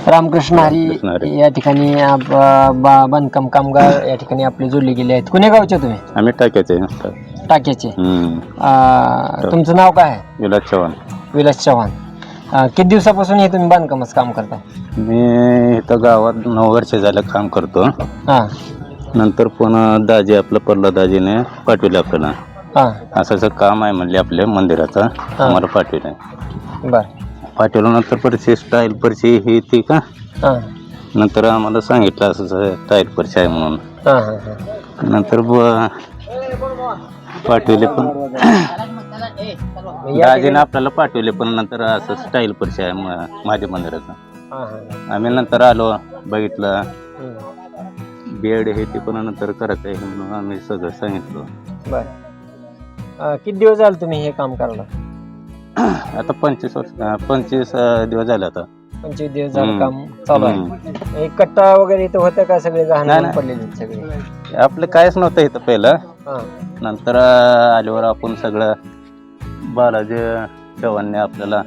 रामकृष्ण हरी रामकृष्ण हरी. या ठिकाणी बांधकाम कामगार या ठिकाणी आपले जोडले गेले आहेत. कुण्या गावचे तुम्ही? आम्ही टाक्याचे टाक्याचे. तुमचं नाव काय आहे? विलास चव्हाण. विलास चव्हाण. किती दिवसापासून हे तुम्ही बांधकामाचं काम करता? मी इथं गावात 9 वर्ष झालं काम करतो. हां नंतर पुन्हा दाजी आपलं पडलं, दाजीने पाठवलं आपल्याला. हां असं काम आहे म्हणले आपल्या मंदिराचं, आम्हाला पाठवलं. बरं. पाठवल्यानंतर परची स्टाईल परची ही ती का हां नंतर आम्हाला सांगितलं असं स्टाईल परची आहे म्हणून. हां हां हां नंतर पाठवले पण या दाजीने आपल्याला पाठवले, पण नंतर असं स्टाईल परची आहे माझ्या मंदिराचं. हां हां आम्ही नंतर आलो, बघितलं हं. बेड हे ते पण नंतर करायचं आहे म्हणून आम्ही सगळं सांगितलं. बरं. किती दिवस झाले तुम्ही हे काम करायला? आता 25 दिवस झाले आता. 25 दिवस झालं काम चालू आहे. एक कट्टा वगैरे इथं होतं का? सगळे नाही, गहाण नाही. पडलेले आहेत सगळे? आपलं कायच नव्हतं इथं पहिलं. हां नंतर आल्यावर आपण सगळं बालाजी चव्हाणने आपल्याला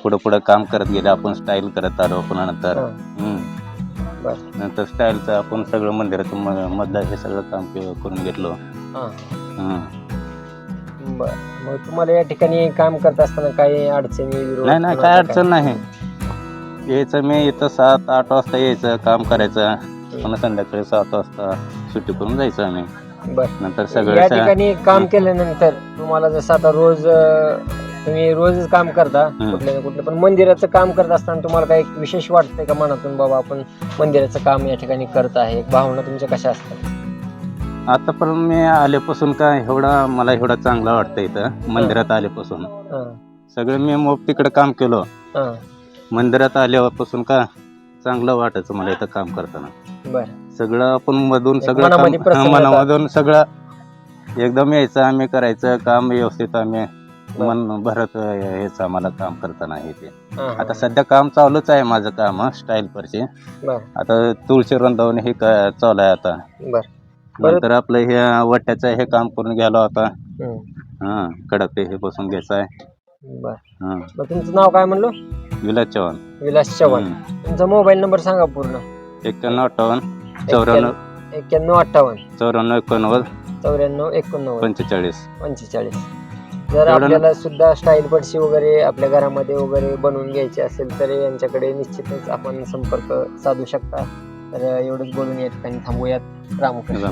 पुढं काम करत गेले. आपण स्टाईल करत आलो पुन्हा नंतर. बरं. नंतर स्टाईलचं आपण सगळं मंदिराचं मधलं हे सगळं काम करून घेतलं. हां बरं. मग तुम्हाला या ठिकाणी काम करत असताना काही अडचणी विरोध? नाही काय अडचण नाही. यायचं मी इथं 7-8 वाजता यायचं, काम करायचं. पुन्हा संध्याकाळी 7 वाजता सुट्टी करून जायचं आम्ही. बरं. नंतर या सगळं ठिकाणी काम केल्यानंतर तुम्हाला जसं आता रोज तुम्ही रोजच काम करता कुठल्या ना कुठलं, पण मंदिराचं काम करत असताना तुम्हाला काही विशेष वाटतंय का मनातून, बाबा आपण मंदिराचं काम या ठिकाणी करत आहे? भावना तुमच्या कशा असतात? आतापर्यंत मी आल्यापासून काय मला एवढा चांगला वाटतं इथं मंदिरात आल्यापासून. सगळं मी तिकडे काम केलं. मंदिरात आल्यापासून का चांगलं वाटायचं मला इथं काम करताना. बरं. सगळं आपण मधून सगळं मनामध्ये प्रसन्नता. मनामधून सगळं एकदम यायचं, आम्ही करायचं काम व्यवस्थित. आम्ही मन भरत यायचं आम्हाला काम करताना हे ते. आता सध्या काम चालूच आहे माझं काम स्टाईल परचे. आता तुळशी वृंदावन हे चालू आहे आता. नंतर आपलं हे वट्याचं हे काम करून गेलो आता. कडक हे बसून घ्यायचं आहे. बरं. तुमचं नाव काय म्हणलो? विलास चव्हाण. विलास चव्हाण. तुमचा मोबाईल नंबर सांगा पूर्ण. 9158 94 9158 94 94 89 45. 45. जर आपल्याला सुद्धा स्टाईल पडशी वगैरे आपल्या घरामध्ये वगैरे बनवून घ्यायची असेल तर यांच्याकडे निश्चितच आपण संपर्क साधू शकता. तर एवढंच बोलून या ठिकाणी थांबूयात. रामकृष्ण.